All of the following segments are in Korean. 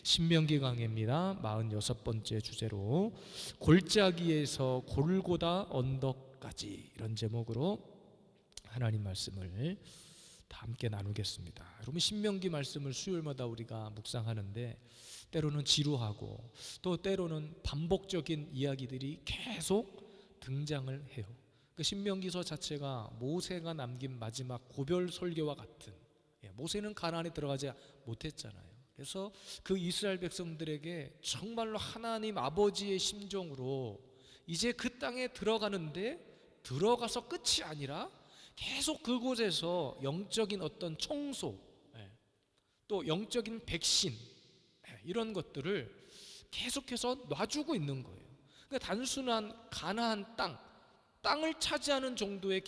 신명기 강해입니다. 46번째 주제로 골짜기에서 골고다 언덕까지, 이런 제목으로 하나님 말씀을 다 함께 나누겠습니다. 여러분, 신명기 말씀을 수요일마다 우리가 묵상하는데 때로는 지루하고 또 때로는 반복적인 이야기들이 계속 등장을 해요. 그 신명기서 자체가 모세가 남긴 마지막 고별 설교와 같은, 모세는 가나안에 들어가지 못했잖아요. 그래서 그 이스라엘 백성들에게 정말로 하나님 아버지의 심정으로 이제 그 땅에 들어가는데, 들어가서 끝이 아니라 계속 그곳에서 영적인 어떤 청소, 또 영적인 백신, 이런 것들을 계속해서 놔주고 있는 거예요. 그러니까 단순한 가나안 땅을 차지하는 정도의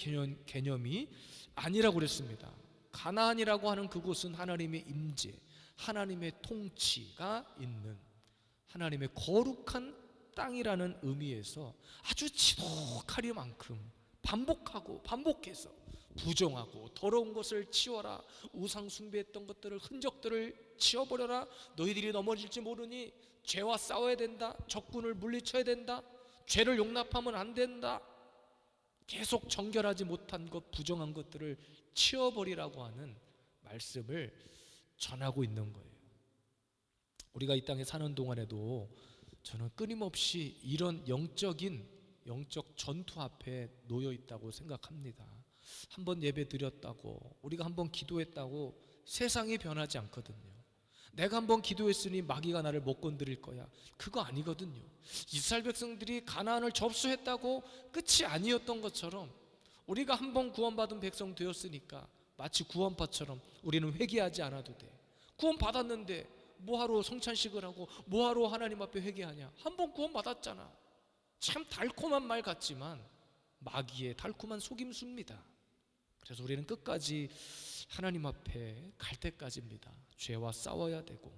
개념이 아니라고 그랬습니다. 가나안이라고 하는 그곳은 하나님의 임재, 하나님의 통치가 있는 하나님의 거룩한 땅이라는 의미에서 아주 지독하리만큼 반복해서 부정하고 더러운 것을 치워라, 우상 숭배했던 것들을, 흔적들을 치워버려라, 너희들이 넘어질지 모르니 죄와 싸워야 된다, 적군을 물리쳐야 된다, 죄를 용납하면 안 된다, 계속 정결하지 못한 것, 부정한 것들을 치워버리라고 하는 말씀을 전하고 있는 거예요. 우리가 이 땅에 사는 동안에도 저는 끊임없이 이런 영적 전투 앞에 놓여 있다고 생각합니다. 한번 예배 드렸다고, 우리가 한번 기도했다고 세상이 변하지 않거든요. 내가 한번 기도했으니 마귀가 나를 못 건드릴 거야, 그거 아니거든요. 이스라엘 백성들이 가나안을 접수했다고 끝이 아니었던 것처럼 우리가 한번 구원받은 백성 되었으니까 마치 구원파처럼 우리는 회개하지 않아도 돼. 구원 받았는데 뭐하러 성찬식을 하고 뭐하러 하나님 앞에 회개하냐? 한번 구원 받았잖아. 참 달콤한 말 같지만 마귀의 달콤한 속임수입니다. 그래서 우리는 끝까지 하나님 앞에 갈 때까지입니다. 죄와 싸워야 되고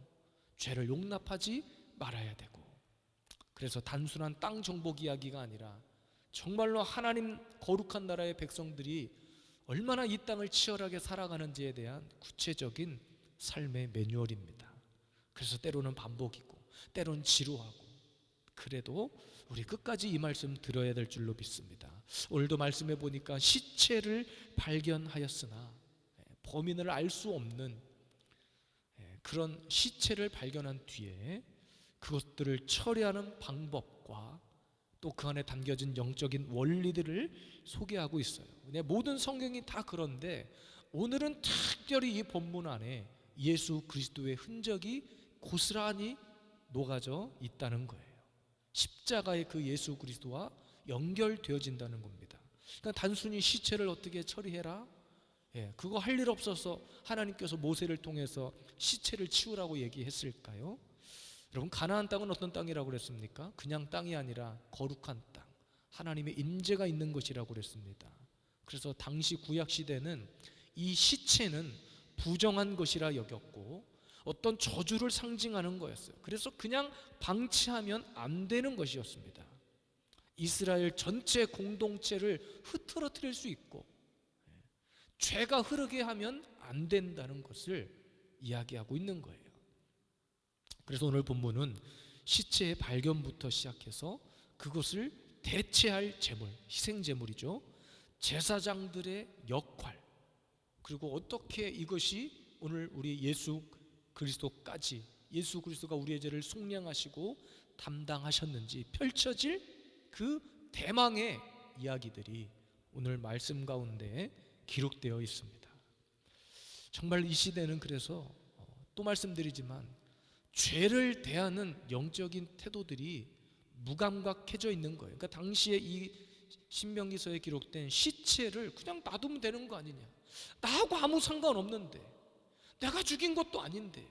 죄를 용납하지 말아야 되고. 그래서 단순한 땅 정복 이야기가 아니라 정말로 하나님 거룩한 나라의 백성들이 얼마나 이 땅을 치열하게 살아가는지에 대한 구체적인 삶의 매뉴얼입니다. 그래서 때로는 반복이고 때로는 지루하고, 그래도 우리 끝까지 이 말씀 들어야 될 줄로 믿습니다. 오늘도 말씀해 보니까 시체를 발견하였으나, 범인을 알 수 없는 그런 시체를 발견한 뒤에 그것들을 처리하는 방법과 또 그 안에 담겨진 영적인 원리들을 소개하고 있어요. 모든 성경이 다 그런데 오늘은 특별히 이 본문 안에 예수 그리스도의 흔적이 고스란히 녹아져 있다는 거예요. 십자가의 그 예수 그리스도와 연결되어진다는 겁니다. 그러니까 단순히 시체를 어떻게 처리해라, 그거 할 일 없어서 하나님께서 모세를 통해서 시체를 치우라고 얘기했을까요? 여러분, 가나안 땅은 어떤 땅이라고 그랬습니까? 그냥 땅이 아니라 거룩한 땅, 하나님의 임재가 있는 것이라고 그랬습니다. 그래서 당시 구약 시대는 이 시체는 부정한 것이라 여겼고 어떤 저주를 상징하는 거였어요. 그래서 그냥 방치하면 안 되는 것이었습니다. 이스라엘 전체 공동체를 흐트러뜨릴 수 있고 죄가 흐르게 하면 안 된다는 것을 이야기하고 있는 거예요. 그래서 오늘 본문은 시체의 발견부터 시작해서 그것을 대체할 제물, 희생제물이죠, 제사장들의 역할, 그리고 어떻게 이것이 오늘 우리 예수 그리스도까지, 예수 그리스도가 우리의 죄를 속량하시고 담당하셨는지 펼쳐질 그 대망의 이야기들이 오늘 말씀 가운데 기록되어 있습니다. 정말 이 시대는 그래서 또 말씀드리지만 죄를 대하는 영적인 태도들이 무감각해져 있는 거예요. 그러니까 당시에 이 신명기서에 기록된 시체를 그냥 놔두면 되는 거 아니냐, 나하고 아무 상관없는데, 내가 죽인 것도 아닌데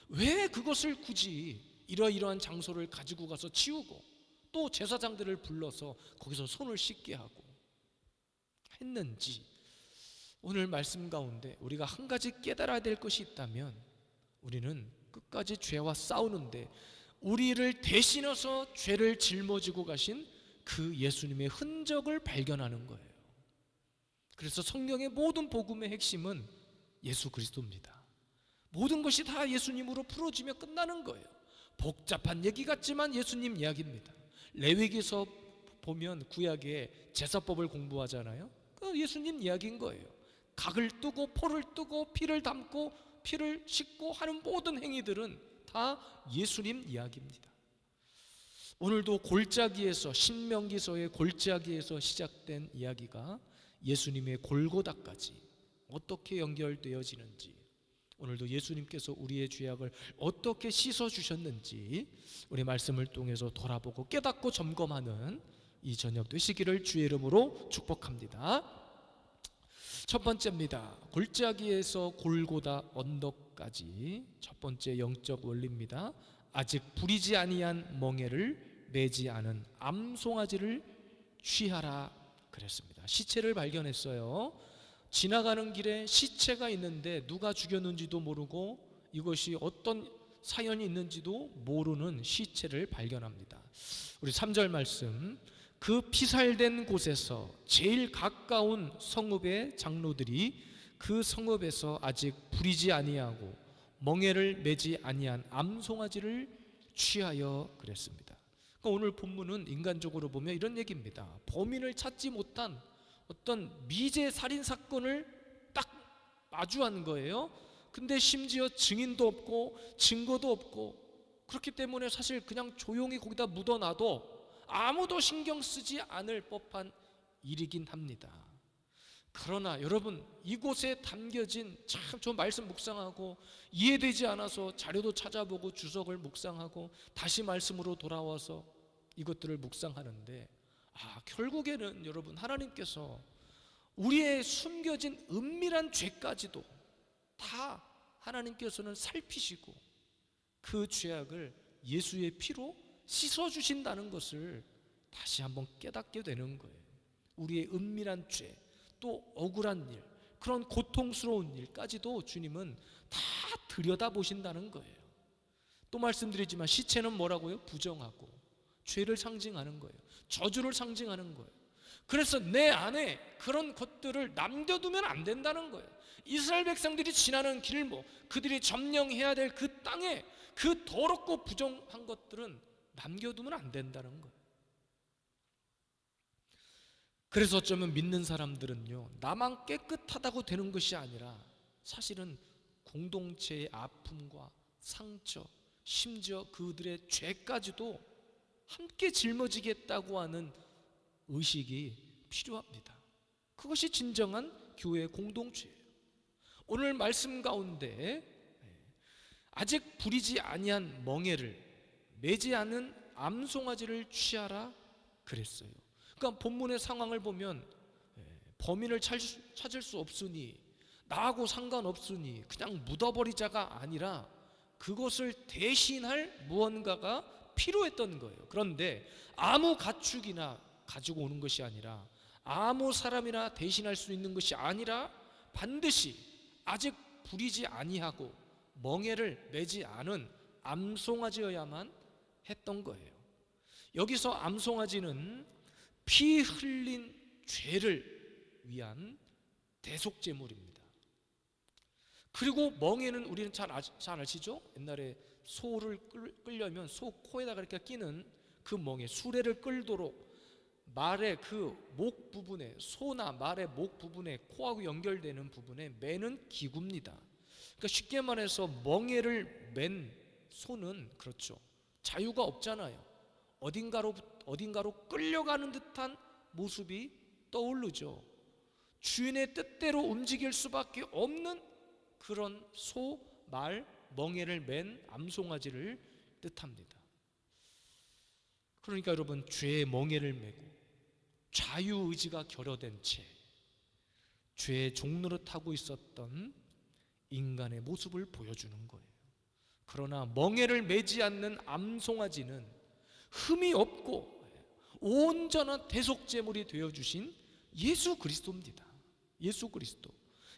왜 그것을 굳이 이러이러한 장소를 가지고 가서 치우고 또 제사장들을 불러서 거기서 손을 씻게 하고 했는지, 오늘 말씀 가운데 우리가 한 가지 깨달아야 될 것이 있다면 우리는 끝까지 죄와 싸우는데 우리를 대신해서 죄를 짊어지고 가신 그 예수님의 흔적을 발견하는 거예요. 그래서 성경의 모든 복음의 핵심은 예수 그리스도입니다. 모든 것이 다 예수님으로 풀어지며 끝나는 거예요. 복잡한 얘기 같지만 예수님 이야기입니다. 레위기서 보면 구약에 제사법을 공부하잖아요. 그 예수님 이야기인 거예요. 각을 뜨고 포를 뜨고 피를 담고 피를 씻고 하는 모든 행위들은 다 예수님 이야기입니다. 오늘도 골짜기에서, 신명기서의 골짜기에서 시작된 이야기가 예수님의 골고다까지 어떻게 연결되어지는지, 오늘도 예수님께서 우리의 죄악을 어떻게 씻어주셨는지 우리 말씀을 통해서 돌아보고 깨닫고 점검하는 이 저녁 되시기를 주의 이름으로 축복합니다. 첫 번째입니다. 골짜기에서 골고다 언덕까지. 첫 번째 영적 원리입니다. 아직 부리지 아니한 멍에를 매지 않은 암송아지를 취하라 그랬습니다. 시체를 발견했어요. 지나가는 길에 시체가 있는데 누가 죽였는지도 모르고 이것이 어떤 사연이 있는지도 모르는 시체를 발견합니다. 우리 3절 말씀, 그 피살된 곳에서 제일 가까운 성읍의 장로들이 그 성읍에서 아직 부리지 아니하고 멍에를 매지 아니한 암송아지를 취하여 그랬습니다. 그러니까 오늘 본문은 인간적으로 보면 이런 얘기입니다. 범인을 찾지 못한 어떤 미제 살인 사건을 딱 마주한 거예요. 근데 심지어 증인도 없고 증거도 없고, 그렇기 때문에 사실 그냥 조용히 거기다 묻어놔도 아무도 신경 쓰지 않을 법한 일이긴 합니다. 그러나 여러분, 이곳에 담겨진 참 저 말씀 묵상하고 이해되지 않아서 자료도 찾아보고 주석을 묵상하고 다시 말씀으로 돌아와서 이것들을 묵상하는데, 결국에는 여러분, 하나님께서 우리의 숨겨진 은밀한 죄까지도 다 하나님께서는 살피시고 그 죄악을 예수의 피로 씻어주신다는 것을 다시 한번 깨닫게 되는 거예요. 우리의 은밀한 죄, 또 억울한 일, 그런 고통스러운 일까지도 주님은 다 들여다보신다는 거예요. 또 말씀드리지만 시체는 뭐라고요? 부정하고 죄를 상징하는 거예요. 저주를 상징하는 거예요. 그래서 내 안에 그런 것들을 남겨두면 안 된다는 거예요. 이스라엘 백성들이 지나는 길목, 그들이 점령해야 될 그 땅에 그 더럽고 부정한 것들은 남겨두면 안 된다는 거예요. 그래서 어쩌면 믿는 사람들은요, 나만 깨끗하다고 되는 것이 아니라 사실은 공동체의 아픔과 상처, 심지어 그들의 죄까지도 함께 짊어지겠다고 하는 의식이 필요합니다. 그것이 진정한 교회 공동체예요. 오늘 말씀 가운데 아직 부리지 아니한 멍에를 매지 않은 암송아지를 취하라 그랬어요. 그러니까 본문의 상황을 보면 범인을 찾을 수 없으니, 나하고 상관없으니 그냥 묻어버리자가 아니라 그것을 대신할 무언가가 필요했던 거예요. 그런데 아무 가축이나 가지고 오는 것이 아니라, 아무 사람이나 대신할 수 있는 것이 아니라 반드시 아직 부리지 아니하고 멍에를 매지 않은 암송아지여야만 했던 거예요. 여기서 암송아지는 피 흘린 죄를 위한 대속제물입니다. 그리고 멍에는 우리는 잘 아시죠? 옛날에 소를 끌려면 소 코에다가 이렇게 끼는 그 멍에, 수레를 끌도록 말의 그 목 부분에, 소나 말의 목 부분에, 코하고 연결되는 부분에 매는 기구입니다. 그러니까 쉽게 말해서 멍에를 맨 소는, 그렇죠, 자유가 없잖아요. 어딘가로 끌려가는 듯한 모습이 떠오르죠. 주인의 뜻대로 움직일 수밖에 없는 그런 소, 말, 멍에를 맨 암송아지를 뜻합니다. 그러니까 여러분, 죄의 멍에를 메고 자유의지가 결여된 채 죄의 종노릇하고 있었던 인간의 모습을 보여주는 거예요. 그러나 멍에를 매지 않는 암송아지는 흠이 없고 온전한 대속제물이 되어주신 예수 그리스도입니다. 예수 그리스도.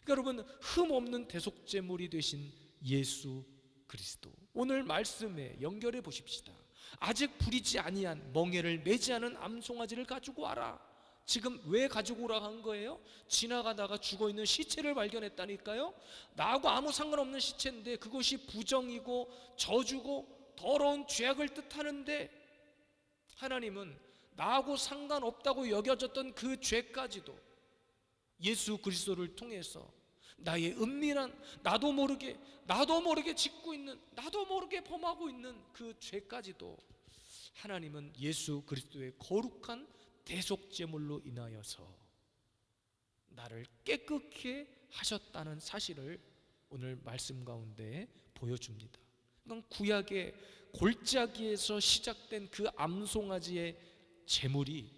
그러니까 여러분, 흠 없는 대속제물이 되신 예수 그리스도, 오늘 말씀에 연결해 보십시다. 아직 부리지 아니한 멍에를 매지 않은 암송아지를 가지고 와라. 지금 왜 가지고 오라고 한 거예요? 지나가다가 죽어있는 시체를 발견했다니까요. 나하고 아무 상관없는 시체인데 그것이 부정이고 저주고 더러운 죄악을 뜻하는데, 하나님은 나하고 상관없다고 여겨졌던 그 죄까지도 예수 그리스도를 통해서 나의 은밀한, 나도 모르게 짓고 있는, 나도 모르게 범하고 있는 그 죄까지도 하나님은 예수 그리스도의 거룩한 대속제물로 인하여서 나를 깨끗게 하셨다는 사실을 오늘 말씀 가운데 보여줍니다. 그건 구약의 골짜기에서 시작된 그 암송아지의 제물이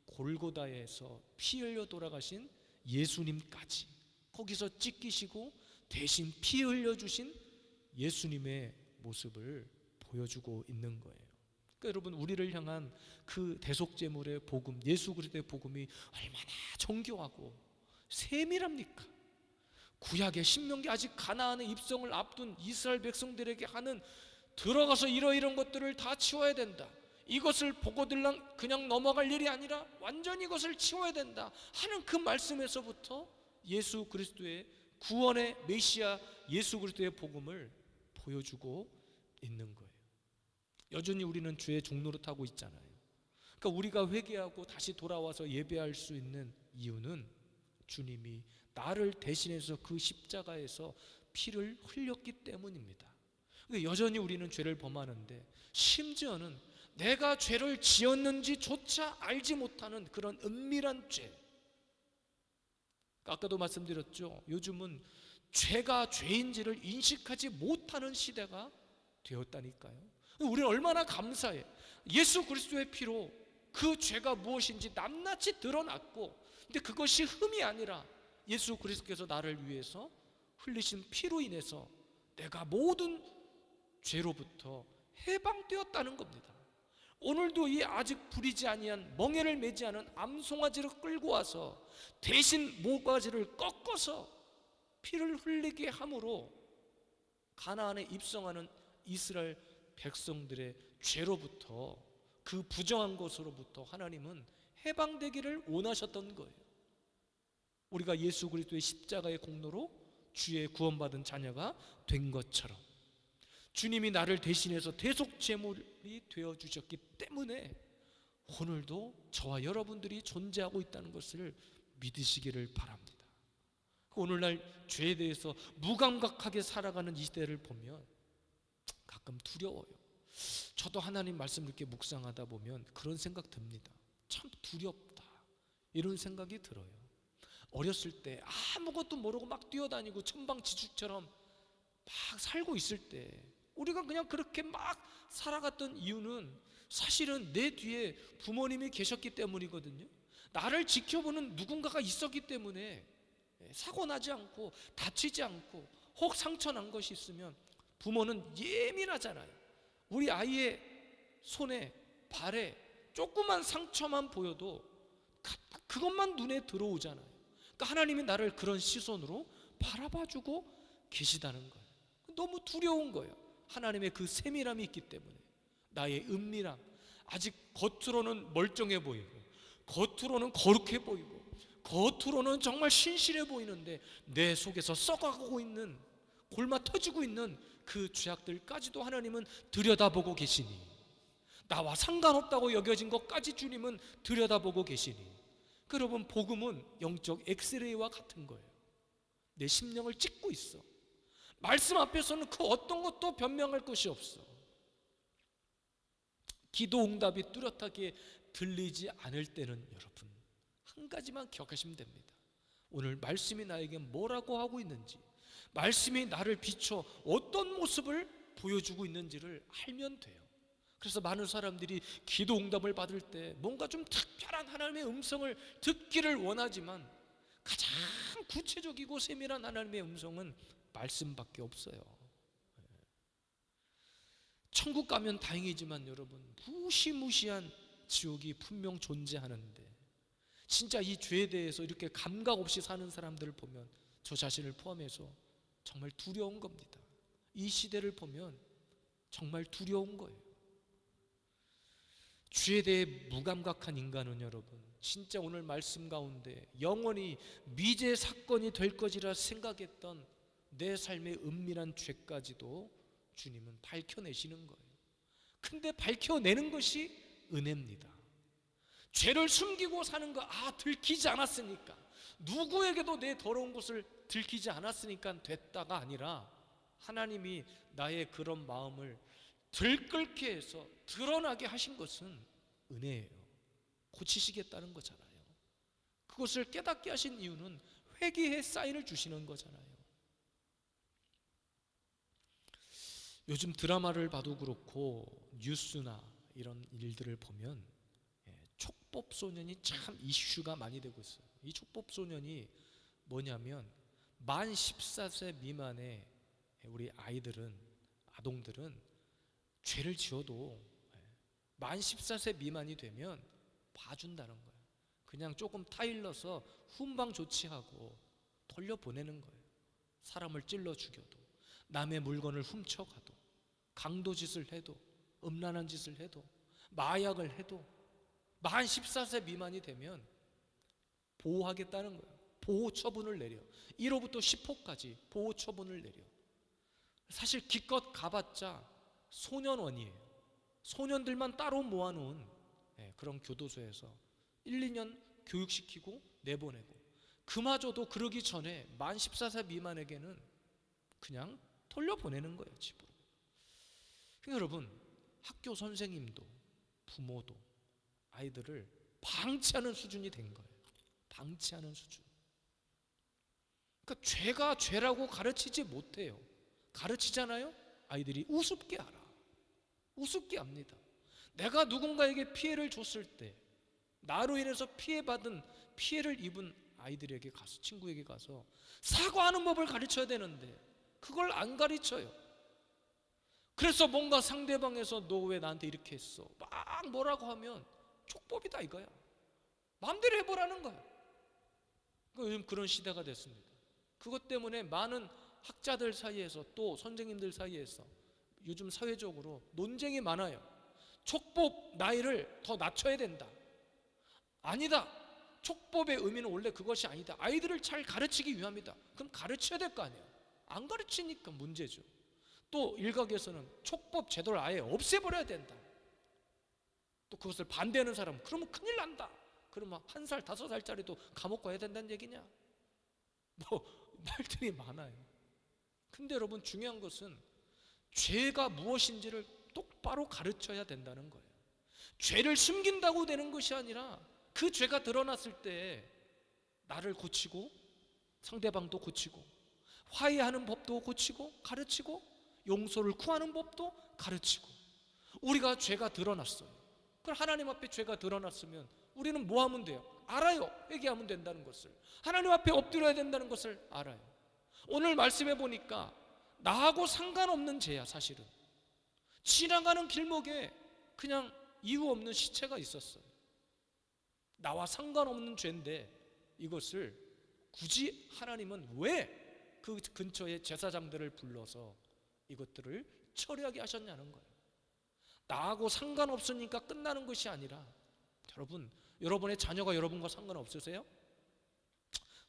골고다에서 피 흘려 돌아가신 예수님까지 거기서 찢기시고 대신 피 흘려 주신 예수님의 모습을 보여주고 있는 거예요. 그러니까 여러분, 우리를 향한 그 대속제물의 복음, 예수 그리스도의 복음이 얼마나 정교하고 세밀합니까? 구약의 신명기, 아직 가나안의 입성을 앞둔 이스라엘 백성들에게 하는, 들어가서 이러이러한 것들을 다 치워야 된다, 이것을 보고들랑 그냥 넘어갈 일이 아니라 완전히 이것을 치워야 된다 하는 그 말씀에서부터 예수 그리스도의 구원의 메시아 예수 그리스도의 복음을 보여주고 있는 거예요. 여전히 우리는 죄의 종노릇하고 있잖아요. 그러니까 우리가 회개하고 다시 돌아와서 예배할 수 있는 이유는 주님이 나를 대신해서 그 십자가에서 피를 흘렸기 때문입니다. 그러니까 여전히 우리는 죄를 범하는데, 심지어는 내가 죄를 지었는지조차 알지 못하는 그런 은밀한 죄. 아까도 말씀드렸죠. 요즘은 죄가 죄인지를 인식하지 못하는 시대가 되었다니까요. 우리는 얼마나 감사해. 예수 그리스도의 피로 그 죄가 무엇인지 낱낱이 드러났고, 근데 그것이 흠이 아니라 예수 그리스도께서 나를 위해서 흘리신 피로 인해서 내가 모든 죄로부터 해방되었다는 겁니다. 오늘도 이 아직 부리지 아니한 멍에를 매지 않은 암송아지를 끌고 와서 대신 모가지를 꺾어서 피를 흘리게 함으로 가나안에 입성하는 이스라엘 백성들의 죄로부터, 그 부정한 것으로부터 하나님은 해방되기를 원하셨던 거예요. 우리가 예수 그리스도의 십자가의 공로로 주의 구원받은 자녀가 된 것처럼 주님이 나를 대신해서 대속제물이 되어주셨기 때문에 오늘도 저와 여러분들이 존재하고 있다는 것을 믿으시기를 바랍니다. 오늘날 죄에 대해서 무감각하게 살아가는 이 시대를 보면 가끔 두려워요. 저도 하나님 말씀 이렇게 묵상하다 보면 그런 생각 듭니다. 참 두렵다, 이런 생각이 들어요. 어렸을 때 아무것도 모르고 막 뛰어다니고 천방지축처럼 막 살고 있을 때 우리가 그냥 그렇게 막 살아갔던 이유는 사실은 내 뒤에 부모님이 계셨기 때문이거든요. 나를 지켜보는 누군가가 있었기 때문에 사고 나지 않고 다치지 않고 혹 상처 난 것이 있으면 부모는 예민하잖아요. 우리 아이의 손에 발에 조그만 상처만 보여도 그것만 눈에 들어오잖아요. 그러니까 하나님이 나를 그런 시선으로 바라봐주고 계시다는 거예요. 너무 두려운 거예요. 하나님의 그 세밀함이 있기 때문에. 나의 은밀함, 아직 겉으로는 멀쩡해 보이고 겉으로는 거룩해 보이고 겉으로는 정말 신실해 보이는데 내 속에서 썩어가고 있는, 골마 터지고 있는 그 죄악들까지도 하나님은 들여다보고 계시니, 나와 상관없다고 여겨진 것까지 주님은 들여다보고 계시니, 여러분, 복음은 영적 엑스레이와 같은 거예요. 내 심령을 찍고 있어. 말씀 앞에서는 그 어떤 것도 변명할 것이 없어. 기도 응답이 뚜렷하게 들리지 않을 때는 여러분, 한 가지만 기억하시면 됩니다. 오늘 말씀이 나에게 뭐라고 하고 있는지, 말씀이 나를 비춰 어떤 모습을 보여주고 있는지를 알면 돼요. 그래서 많은 사람들이 기도 응답을 받을 때 뭔가 좀 특별한 하나님의 음성을 듣기를 원하지만 가장 구체적이고 세밀한 하나님의 음성은 말씀밖에 없어요. 천국 가면 다행이지만 여러분, 무시무시한 지옥이 분명 존재하는데, 진짜 이 죄에 대해서 이렇게 감각 없이 사는 사람들을 보면 저 자신을 포함해서 정말 두려운 겁니다. 이 시대를 보면 정말 두려운 거예요. 죄에 대해 무감각한 인간은 여러분 진짜 오늘 말씀 가운데 영원히 미제 사건이 될 것이라 생각했던 내 삶의 은밀한 죄까지도 주님은 밝혀내시는 거예요. 근데 밝혀내는 것이 은혜입니다. 죄를 숨기고 사는 거, 들키지 않았으니까, 누구에게도 내 더러운 것을 들키지 않았으니까 됐다가 아니라 하나님이 나의 그런 마음을 들끓게 해서 드러나게 하신 것은 은혜예요. 고치시겠다는 거잖아요. 그것을 깨닫게 하신 이유는 회개의 사인을 주시는 거잖아요. 요즘 드라마를 봐도 그렇고 뉴스나 이런 일들을 보면 촉법소년이 참 이슈가 많이 되고 있어요. 이 촉법소년이 뭐냐면 만 14세 미만의 우리 아동들은 죄를 지어도 만 14세 미만이 되면 봐준다는 거예요. 그냥 조금 타일러서 훈방 조치하고 돌려보내는 거예요. 사람을 찔러 죽여도, 남의 물건을 훔쳐가도, 강도짓을 해도, 음란한 짓을 해도, 마약을 해도 만 14세 미만이 되면 보호하겠다는 거예요. 보호 처분을 내려 1호부터 10호까지 보호 처분을 내려. 사실 기껏 가봤자 소년원이에요. 소년들만 따로 모아놓은 그런 교도소에서 1, 2년 교육시키고 내보내고, 그마저도 그러기 전에 만 14세 미만에게는 그냥 돌려보내는 거예요, 집으로. 그러니까 여러분, 학교 선생님도 부모도 아이들을 방치하는 수준이 된 거예요. 방치하는 수준. 그러니까 죄가 죄라고 가르치지 못해요. 가르치잖아요? 아이들이 우습게 알아. 우습게 압니다. 내가 누군가에게 피해를 줬을 때, 나로 인해서 피해를 입은 아이들에게 가서, 친구에게 가서 사과하는 법을 가르쳐야 되는데 그걸 안 가르쳐요. 그래서 뭔가 상대방에서 너 왜 나한테 이렇게 했어? 막 뭐라고 하면 촉법이다 이거야. 마음대로 해보라는 거야. 요즘 그런 시대가 됐습니다. 그것 때문에 많은 학자들 사이에서 또 선생님들 사이에서 요즘 사회적으로 논쟁이 많아요. 촉법 나이를 더 낮춰야 된다. 아니다. 촉법의 의미는 원래 그것이 아니다. 아이들을 잘 가르치기 위함이다. 그럼 가르쳐야 될 거 아니에요. 안 가르치니까 문제죠. 또 일각에서는 촉법 제도를 아예 없애버려야 된다. 또 그것을 반대하는 사람은 그러면 큰일 난다. 그러면 1살, 5살짜리도 감옥 가야 된다는 얘기냐? 말들이 많아요. 근데 여러분, 중요한 것은 죄가 무엇인지를 똑바로 가르쳐야 된다는 거예요. 죄를 숨긴다고 되는 것이 아니라 그 죄가 드러났을 때 나를 고치고 상대방도 고치고 화해하는 법도 고치고 가르치고 용서를 구하는 법도 가르치고. 우리가 죄가 드러났어요. 그럼 하나님 앞에 죄가 드러났으면 우리는 뭐 하면 돼요? 알아요. 회개하면 된다는 것을. 하나님 앞에 엎드려야 된다는 것을 알아요. 오늘 말씀해 보니까 나하고 상관없는 죄야. 사실은 지나가는 길목에 그냥 이유 없는 시체가 있었어요. 나와 상관없는 죄인데 이것을 굳이 하나님은 왜 그 근처에 제사장들을 불러서 이것들을 처리하게 하셨냐는 거예요. 나하고 상관없으니까 끝나는 것이 아니라, 여러분, 여러분의 자녀가 여러분과 상관없으세요?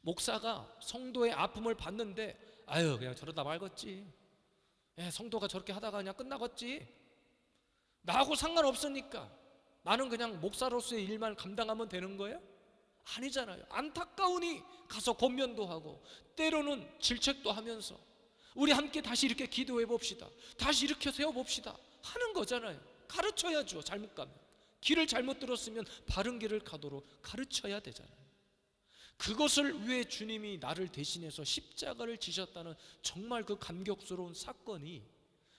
목사가 성도의 아픔을 봤는데 그냥 저러다 말겠지. 성도가 저렇게 하다가 그냥 끝나겠지. 나하고 상관없으니까 나는 그냥 목사로서의 일만 감당하면 되는 거예요? 아니잖아요. 안타까우니 가서 권면도 하고 때로는 질책도 하면서 우리 함께 다시 이렇게 기도해 봅시다, 다시 이렇게 세워 봅시다 하는 거잖아요. 가르쳐야죠. 잘못 가면, 길을 잘못 들었으면 바른 길을 가도록 가르쳐야 되잖아요. 그것을 위해 주님이 나를 대신해서 십자가를 지셨다는 정말 그 감격스러운 사건이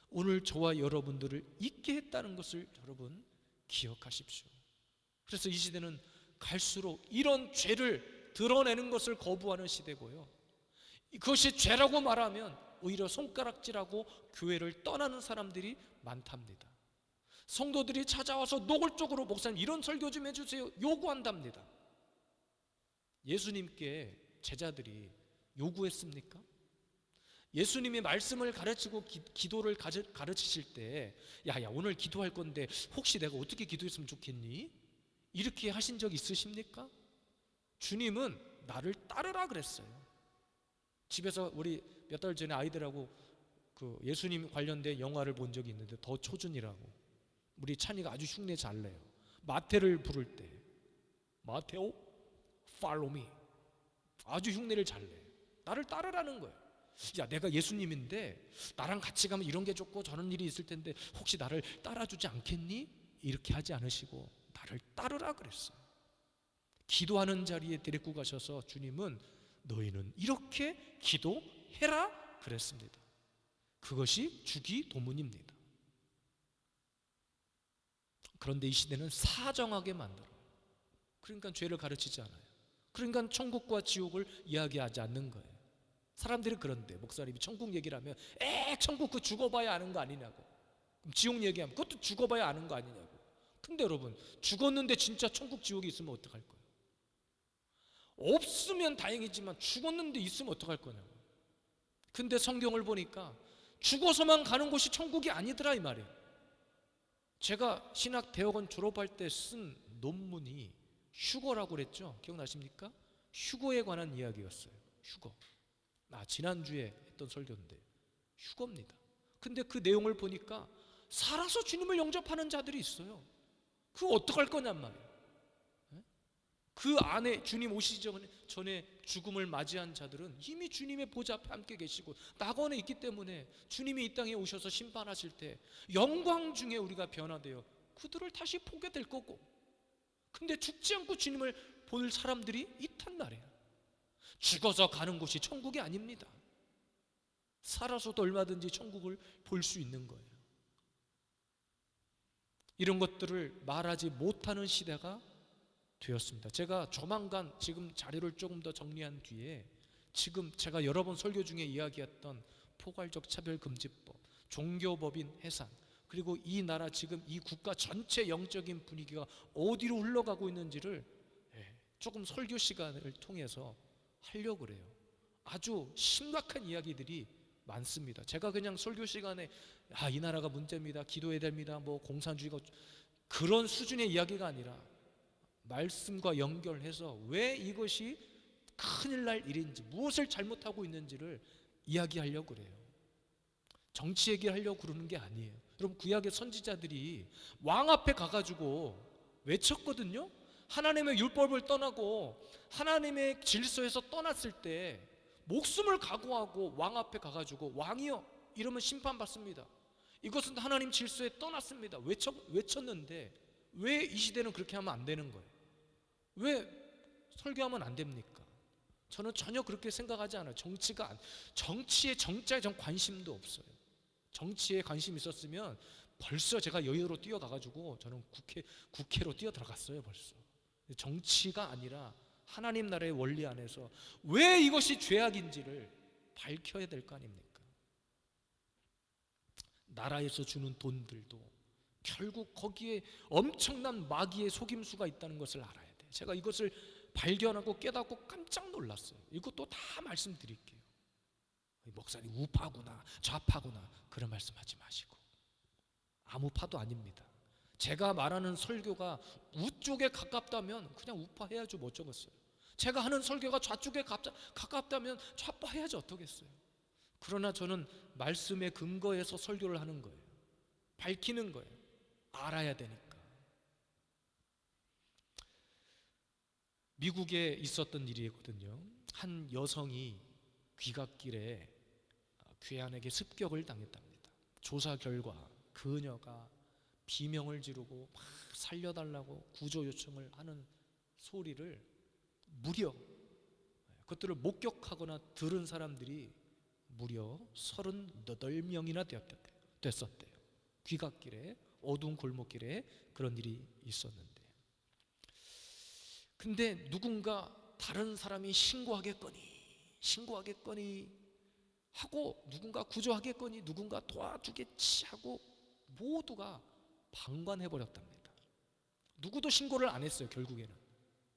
오늘 저와 여러분들을 있게 했다는 것을 여러분 기억하십시오. 그래서 이 시대는 갈수록 이런 죄를 드러내는 것을 거부하는 시대고요, 그것이 죄라고 말하면 오히려 손가락질하고 교회를 떠나는 사람들이 많답니다. 성도들이 찾아와서 노골적으로 목사님 이런 설교 좀 해주세요 요구한답니다. 예수님께 제자들이 요구했습니까? 예수님이 말씀을 가르치고 기도를 가르치실 때 야야 오늘 기도할 건데 혹시 내가 어떻게 기도했으면 좋겠니? 이렇게 하신 적 있으십니까? 주님은 나를 따르라 그랬어요. 집에서 우리 몇 달 전에 아이들하고 그 예수님 관련된 영화를 본 적이 있는데 더 초준이라고, 우리 찬이가 아주 흉내 잘 내요. 마태를 부를 때 마테오 follow me 아주 흉내를 잘 내요. 나를 따르라는 거예요. 야 내가 예수님인데 나랑 같이 가면 이런 게 좋고 저런 일이 있을 텐데 혹시 나를 따라주지 않겠니? 이렇게 하지 않으시고 나를 따르라 그랬어요. 기도하는 자리에 데리고 가셔서 주님은 너희는 이렇게 기도해라 그랬습니다. 그것이 주기도문입니다. 그런데 이 시대는 사정하게 만들어요. 그러니까 죄를 가르치지 않아요. 그러니까 천국과 지옥을 이야기하지 않는 거예요. 사람들이 그런데 목사님이 천국 얘기를 하면 천국 그 죽어봐야 아는 거 아니냐고, 그럼 지옥 얘기하면 그것도 죽어봐야 아는 거 아니냐고. 근데 여러분 죽었는데 진짜 천국 지옥이 있으면 어떡할 거예요? 없으면 다행이지만 죽었는데 있으면 어떡할 거냐고. 근데 성경을 보니까 죽어서만 가는 곳이 천국이 아니더라 이 말이에요. 제가 신학 대학원 졸업할 때 쓴 논문이 휴거라고 그랬죠. 기억나십니까? 휴거에 관한 이야기였어요. 휴거. 지난주에 했던 설교인데 휴거입니다. 근데 그 내용을 보니까 살아서 주님을 영접하는 자들이 있어요. 그거 어떡할 거냔 말이에요. 그 안에 주님 오시기 전에 죽음을 맞이한 자들은 이미 주님의 보좌 앞에 함께 계시고 낙원에 있기 때문에 주님이 이 땅에 오셔서 심판하실 때 영광 중에 우리가 변화되어 그들을 다시 보게 될 거고, 근데 죽지 않고 주님을 볼 사람들이 있단 말이에요. 죽어서 가는 곳이 천국이 아닙니다. 살아서도 얼마든지 천국을 볼 수 있는 거예요. 이런 것들을 말하지 못하는 시대가 되었습니다. 제가 조만간 지금 자료를 조금 더 정리한 뒤에 지금 제가 여러 번 설교 중에 이야기했던 포괄적 차별금지법, 종교법인 해산, 그리고 이 나라 지금 이 국가 전체 영적인 분위기가 어디로 흘러가고 있는지를 조금 설교 시간을 통해서 하려고 그래요. 아주 심각한 이야기들이 많습니다. 제가 그냥 설교 시간에 이 나라가 문제입니다, 기도해야 됩니다, 뭐 공산주의가, 그런 수준의 이야기가 아니라 말씀과 연결해서 왜 이것이 큰일 날 일인지, 무엇을 잘못하고 있는지를 이야기하려고 그래요. 정치 얘기하려고 그러는 게 아니에요. 여러분 구약의 선지자들이 왕 앞에 가가지고 외쳤거든요. 하나님의 율법을 떠나고 하나님의 질서에서 떠났을 때 목숨을 각오하고 왕 앞에 가가지고 왕이여 이러면 심판받습니다. 이것은 하나님 질서에 떠났습니다. 외쳤는데 왜 이 시대는 그렇게 하면 안 되는 거예요? 왜 설교하면 안 됩니까? 저는 전혀 그렇게 생각하지 않아요. 정치에 정자에 전 관심도 없어요. 정치에 관심 있었으면 벌써 제가 여의도로 뛰어가가지고 저는 국회로 뛰어들어갔어요 벌써. 정치가 아니라 하나님 나라의 원리 안에서 왜 이것이 죄악인지를 밝혀야 될 거 아닙니까? 나라에서 주는 돈들도 결국 거기에 엄청난 마귀의 속임수가 있다는 것을 알아야 돼요. 제가 이것을 발견하고 깨닫고 깜짝 놀랐어요. 이것도 다 말씀드릴게요. 목사님 우파구나 좌파구나 그런 말씀하지 마시고, 아무 파도 아닙니다. 제가 말하는 설교가 우쪽에 가깝다면 그냥 우파 해야죠, 뭐 어쩌겠어요. 제가 하는 설교가 좌쪽에 가깝다면 좌파 해야지 어떠겠어요. 그러나 저는 말씀에 근거해서 설교를 하는 거예요. 밝히는 거예요. 알아야 되니까. 미국에 있었던 일이거든요. 한 여성이 귀갓길에 괴한에게 습격을 당했답니다. 조사 결과 그녀가 비명을 지르고 막 살려달라고 구조 요청을 하는 소리를 무려 그것들을 목격하거나 들은 사람들이 무려 38명이나 됐었대요. 귀갓길에 어두운 골목길에 그런 일이 있었는데, 근데 누군가 다른 사람이 신고하겠거니 하고 누군가 구조하겠거니 누군가 도와주겠지 하고 모두가 방관해버렸답니다. 누구도 신고를 안 했어요 결국에는.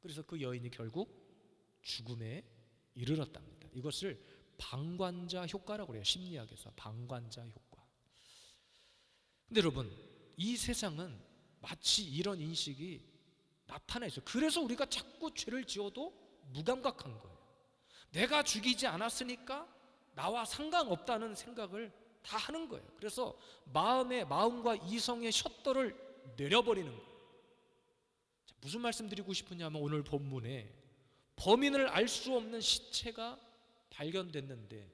그래서 그 여인이 결국 죽음에 이르렀답니다. 이것을 방관자 효과라고 그래요. 심리학에서 방관자 효과. 근데 여러분, 이 세상은 마치 이런 인식이 나타나 있어요. 그래서 우리가 자꾸 죄를 지어도 무감각한 거예요. 내가 죽이지 않았으니까 나와 상관없다는 생각을 다 하는 거예요. 그래서 마음과 이성의 셔터를 내려버리는 거예요. 자, 무슨 말씀 드리고 싶으냐면, 오늘 본문에 범인을 알 수 없는 시체가 발견됐는데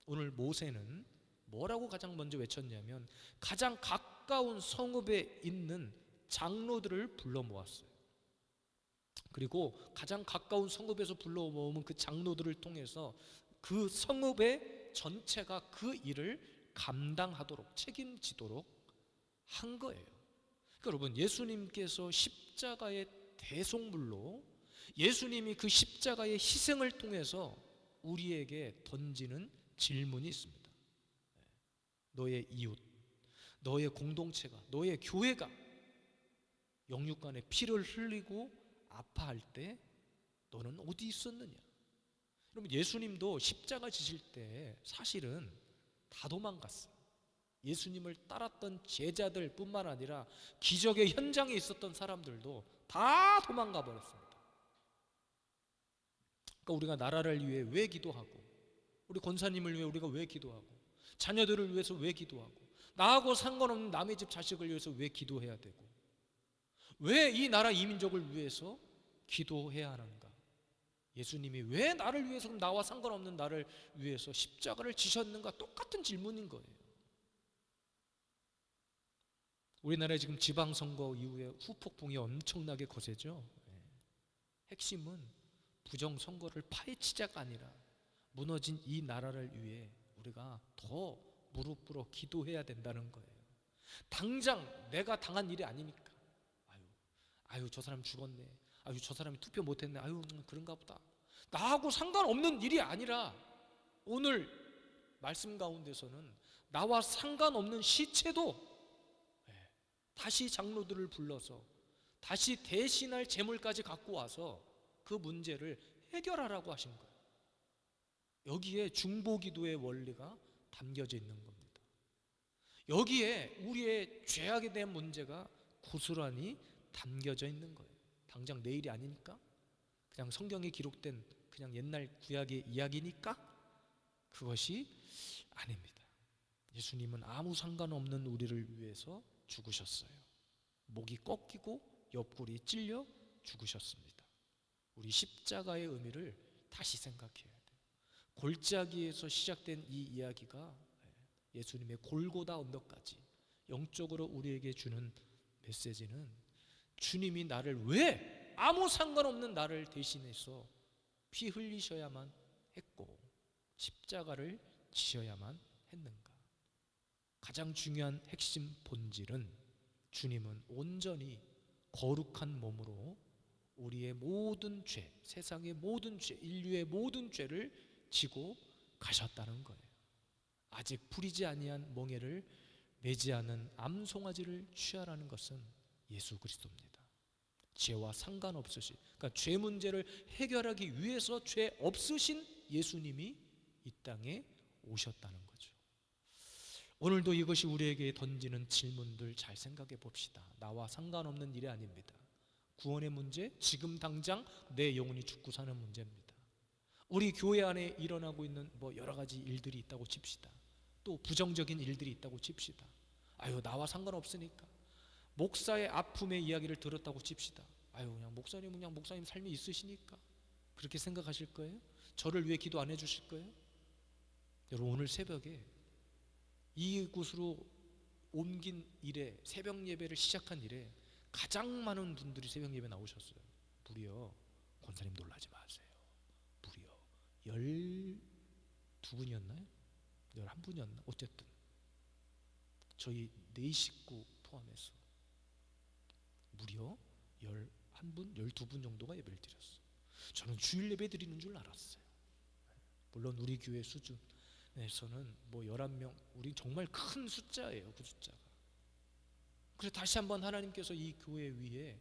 오늘 모세는 뭐라고 가장 먼저 외쳤냐면, 가장 가까운 성읍에 있는 장로들을 불러 모았어요. 그리고 가장 가까운 성읍에서 불러 모으면 그 장로들을 통해서 그 성읍의 전체가 그 일을 감당하도록, 책임지도록 한 거예요. 그러니까 여러분, 예수님께서 십자가의 대속물로, 예수님이 그 십자가의 희생을 통해서 우리에게 던지는 질문이 있습니다. 너의 이웃, 너의 공동체가, 너의 교회가 영육간에 피를 흘리고 아파할 때 너는 어디 있었느냐? 여러분, 예수님도 십자가 지실 때 사실은 다 도망갔어요. 예수님을 따랐던 제자들 뿐만 아니라 기적의 현장에 있었던 사람들도 다 도망가 버렸습니다. 그러니까 우리가 나라를 위해 왜 기도하고, 우리 권사님을 위해 우리가 왜 기도하고, 자녀들을 위해서 왜 기도하고, 나하고 상관없는 남의 집 자식을 위해서 왜 기도해야 되고, 왜 이 나라 이 민족을 위해서 기도해야 하는가? 예수님이 왜 나를 위해서, 그럼 나와 상관없는 나를 위해서 십자가를 지셨는가? 똑같은 질문인 거예요. 우리나라에 지금 지방선거 이후에 후폭풍이 엄청나게 거세죠. 핵심은 부정선거를 파헤치자가 아니라 무너진 이 나라를 위해 우리가 더 무릎 꿇어 기도해야 된다는 거예요. 당장 내가 당한 일이 아니니까, 아유 저 사람 죽었네, 아유 저 사람이 투표 못했네, 아유 그런가 보다, 나하고 상관없는 일이 아니라 오늘 말씀 가운데서는 나와 상관없는 시체도 다시 장로들을 불러서 다시 대신할 재물까지 갖고 와서 그 문제를 해결하라고 하신 거예요. 여기에 중보기도의 원리가 담겨져 있는 겁니다. 여기에 우리의 죄악에 대한 문제가 고스란히 담겨져 있는 거예요. 당장 내일이 아니니까, 그냥 성경에 기록된 그냥 옛날 구약의 이야기니까 그것이 아닙니다. 예수님은 아무 상관없는 우리를 위해서 죽으셨어요. 목이 꺾이고 옆구리 찔려 죽으셨습니다. 우리 십자가의 의미를 다시 생각해야 돼요. 골짜기에서 시작된 이 이야기가 예수님의 골고다 언덕까지 영적으로 우리에게 주는 메시지는, 주님이 나를 왜, 아무 상관없는 나를 대신해서 피 흘리셔야만 했고 십자가를 지셔야만 했는가? 가장 중요한 핵심 본질은, 주님은 온전히 거룩한 몸으로 우리의 모든 죄, 세상의 모든 죄, 인류의 모든 죄를 지고 가셨다는 거예요. 아직 풀이지 아니한 멍에를 매지 않은 암송아지를 취하라는 것은 예수 그리스도입니다. 죄와 상관없으신, 그러니까 죄 문제를 해결하기 위해서 죄 없으신 예수님이 이 땅에 오셨다는 거죠. 오늘도 이것이 우리에게 던지는 질문들 잘 생각해 봅시다. 나와 상관없는 일이 아닙니다. 구원의 문제, 지금 당장 내 영혼이 죽고 사는 문제입니다. 우리 교회 안에 일어나고 있는 여러 가지 일들이 있다고 칩시다. 또 부정적인 일들이 있다고 칩시다. 아유 나와 상관없으니까. 목사의 아픔의 이야기를 들었다고 칩시다. 아유 그냥 목사님은 그냥 목사님 삶이 있으시니까 그렇게 생각하실 거예요? 저를 위해 기도 안 해주실 거예요? 여러분, 오늘 새벽에 이곳으로 옮긴 이래, 새벽 예배를 시작한 이래 가장 많은 분들이 새벽 예배 나오셨어요. 무려, 권사님 놀라지 마세요, 무려 12분이었나요? 11분이었나? 어쨌든 저희 4식구 포함해서 무려 11분, 12분 정도가 예배를 드렸어요. 저는 주일 예배 드리는 줄 알았어요. 물론 우리 교회 수준에서는 11명, 우리 정말 큰 숫자예요, 그 숫자가. 그래서 다시 한번 하나님께서 이 교회 위에,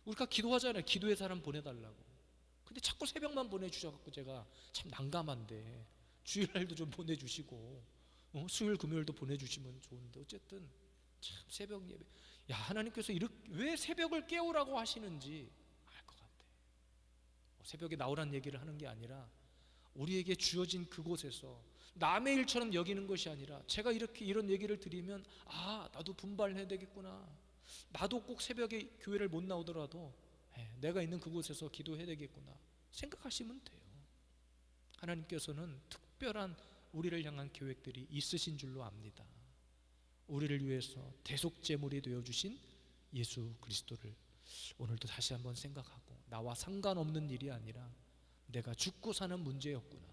우리가 기도하잖아요, 기도의 사람 보내달라고. 근데 자꾸 새벽만 보내주셔갖고 제가 참 난감한데, 주일날도 좀 보내주시고 수요일 금요일도 보내주시면 좋은데 어쨌든 참 새벽 예배, 야, 하나님께서 이렇게 왜 새벽을 깨우라고 하시는지 알 것 같아. 새벽에 나오란 얘기를 하는 게 아니라 우리에게 주어진 그곳에서 남의 일처럼 여기는 것이 아니라, 제가 이렇게 이런 얘기를 드리면 나도 분발해야 되겠구나, 나도 꼭 새벽에 교회를 못 나오더라도 내가 있는 그곳에서 기도해야 되겠구나 생각하시면 돼요. 하나님께서는 특별한 우리를 향한 계획들이 있으신 줄로 압니다. 우리를 위해서 대속제물이 되어주신 예수 그리스도를 오늘도 다시 한번 생각하고, 나와 상관없는 일이 아니라 내가 죽고 사는 문제였구나,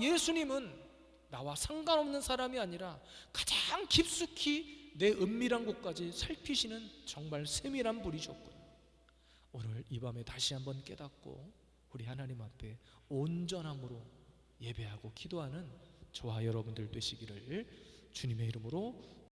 예수님은 나와 상관없는 사람이 아니라 가장 깊숙이 내 은밀한 곳까지 살피시는 정말 세밀한 분이셨구나, 오늘 이 밤에 다시 한번 깨닫고 우리 하나님 앞에 온전함으로 예배하고 기도하는 저와 여러분들 되시기를 주님의 이름으로